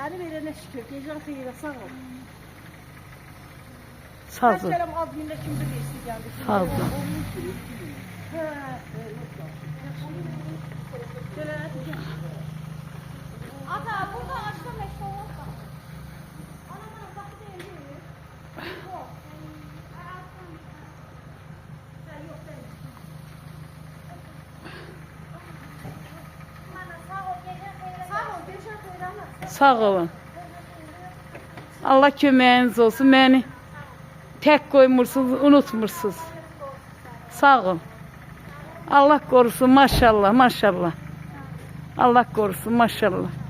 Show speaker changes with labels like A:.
A: Səni verənə şükür. Gecən xeyrə, sağ ol.
B: Sağ ol.
A: Gələm adminlə kimdə birisi gəldi.
B: Sağ ol.
A: Hə. Gələ. Ata, burada ağaçda məşğul olmaz. Ana, baxı deyil. Yox.
B: Sağ olun. Allah köməyiniz olsun. Məni tək qoymursunuz, unutmursunuz. Sağ olun. Allah korusun, maşallah, maşallah. Allah korusun, maşallah.